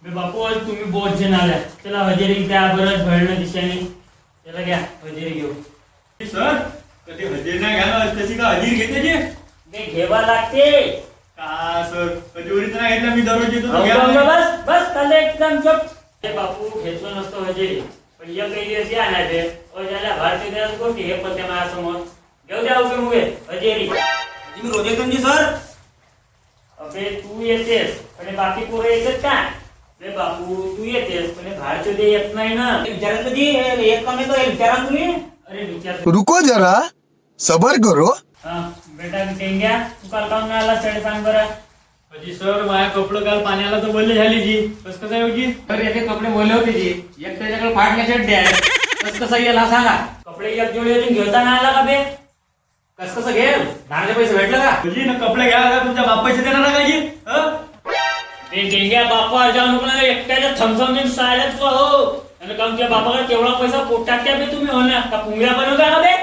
बे बापू आज तुम्ही बहुत जण आल्या चला हजेरी द्या बरं भरणं दिशाने चला घ्या हजेरी घेऊ सर कधी हजेरी नाही घ्यायला तशी का हजेरी घेते जे ते घ्यावा लागते का सर कधी उरीत नाही घेतला मी दररोज येतो तो अहो, घ्या बस नाही. बस बस चालले एकदम चुप ते बापू घेतलो नसतो हजेरी पण या काही दिवस या नाही ते ज्याला भारतीय देश गोष्टी हे पण त्या माझ्यासमोर घेऊ द्या उभे उभे हजेरी तुम्ही रोज येतो जी सर अबे तू येतेस पण बाकी पोरं येतात का बे बापू तू येतेस पण बाहेरचे ते येत नाही ना विचारायचं जी एक काम येतो विचारा तुम्ही अरे विचार रुको जरा सबर करो हा बेटा टेंग्या तू काल काऊन आला चढ सांग बरं अजी सर माझ्या कपडे काल पाण्याला तर बोलले झाली जी कसं कसं आहे जी तर याचे कपडे बोलले होते जी एक त्याच्याकडे फाटल्या चड्डे आहे कस कसं गेला सांगा कपडे एक जोडी अजून घेता नाही आला का बे कस कसं घेल धारचे पैसे भेटलं का अजी ना कपडे घ्यायला तुमच्या बाप पैसे देणार ना का जी ते टेंग्या बापा जाऊ नको ना एकट्याच्या थमथम सायला तू हो आणि काम तुझ्या बापाकडे तेवढा पैसा पोटात त्या बे तुम्ही हो ना का पुंगळ्या बनवता का बे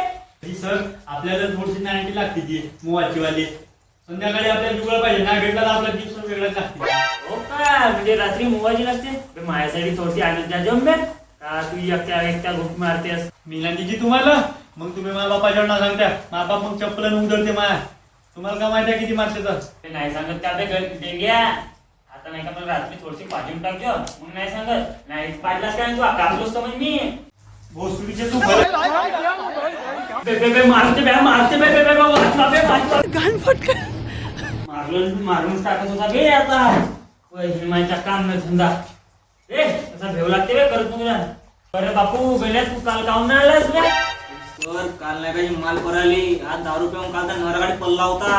जी सर आपल्याला थोडीशी नाईन्टी लागते जी मोबाईलची वाली संध्याकाळी आपल्याला जुगळ पाहिजे नाही भेटला तर आपला दिवस वेगळाच लागते हो का म्हणजे रात्री मोबाईल लागते बे माझ्यासाठी थोडी आनंद द्या जम बे का तू एकट्या घुट मारतेस मिलांनी जी तुम्हाला मग तुम्ही माझ्या बापाच्यावर ना सांगता माझा बाप मग चप्पल उधळते माया तुम्हाला काय माहिती आहे किती मारते तर ते नाही सांगत का बे टेंग्या आता नाही का पण रात्री थोडीशी पाजून टाकजो मग नाही सांगत नाही पाडलास काय तू कापलोस तर म्हणजे मी भोसडीचे तू बे मारते वाचला बे वाचला मारून टाकत होता बे आता हिमाच्या काम न धंदा ए असा भेव लागते बे करत तुला अरे बापू बेल्या तू काल काऊन नाही आलास बे सर काल नाही काही माल भराली आज दारू पिऊन काल तर नवरागाडी पडला होता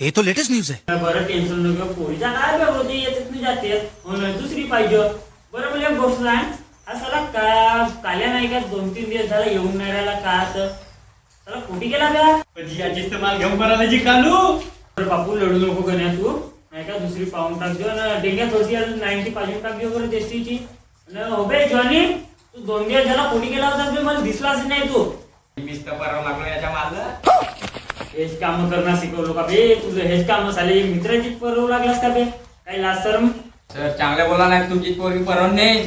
ये तो लेटेस्ट न्यूज है बरं टेन्शन नको पोरीच्या काय बे होते येतच नाही जाते म्हणून दुसरी पाहिजे बरं मला एक गोष्ट सांग हा साला काल्या नाही का 2-3 दिवस झाला येऊन नाही राहिला का तर त्याला कुठे गेला बे अजी याचीच तर माल घेऊन करायला जी कालू बरं बापू लढू नको गण्या तू नाही का दुसरी पाहून टाकजो ना डेंग्या थोडी 90 पाजून टाकजो बरं टेस्टीची हो बे जॉनी तू 2 दिवस झाला कुठे गेला होता बे मला दिसलाच नाही तू मीच तर परवा लागलो याच्या मागं हेच काम करणं शिकवलो का बे तुझं हेच काम झाले मित्राची परवू लागलास का बे काही लाज शरम सर चांगले बोला नाही तुमची पोरगी परवड नाही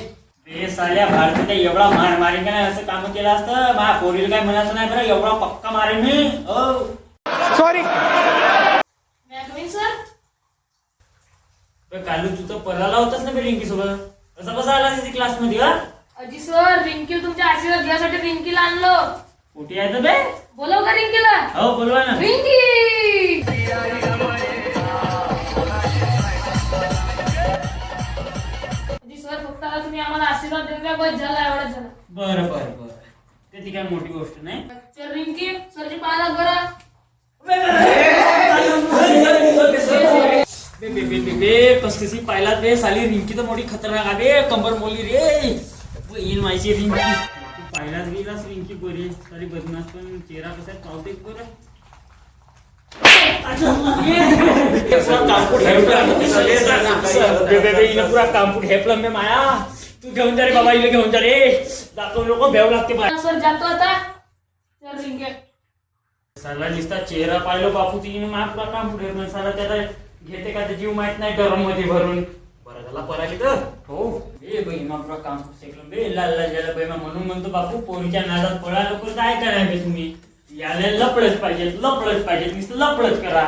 बे साल्या भारतीला एवढा मारेन का नाही असं काम केलं असतं मा पोरीला काय म्हणायचं नाही बरं एवढा पक्का मारेन मी सॉरी सर बे कालू तू तर पराला होतास ना बे रिंकी सोबत असं कसं आला तिथे क्लास मध्ये हा अजी सर रिंकी तुमच्या आशीर्वाद घ्यासाठी रिंकीला आणलं कुठे आहे तर बे बोलव का रिंकीला हो बोलवा ना रिंकी अजी सर फक्त आता तुम्ही आम्हाला आशीर्वाद देऊन द्या बस झाला एवढाच झाला बरं ते ती काय मोठी गोष्ट नाही सर रिंकी सरची पाहा बरं कशी पाहिला बे साली रिंकी तर मोठी खतरनाक आहे बे कंबर मोली रे येईन माझी रिंकी पाहिलाच गेलास रिंकी बरी सारी बदमाश पण चेहरा कसा पावते बरं पुरा कामपूट हेपलं मी माया तू घेऊन जा रे बाबा इला घेऊन जा रे दाखव नको भेव लागते बाय सर जातो आता सर रिंकी साला नुसता चेहरा पाहिलो बापू तिने मा पुरा कामपूट हेपलं साला त्याला घेते का ते जीव माहित नाही गरम मध्ये भरून बरं झाला पराली तर हो ए बहीण पुरा कामपूट शेकलं बे लाल लाल झाला बहीण म्हणून म्हणतो बापू पोरीच्या नादात पळा लोक काय करायचे तुम्ही याला लपडच पाहिजे नुसतं लपडच करा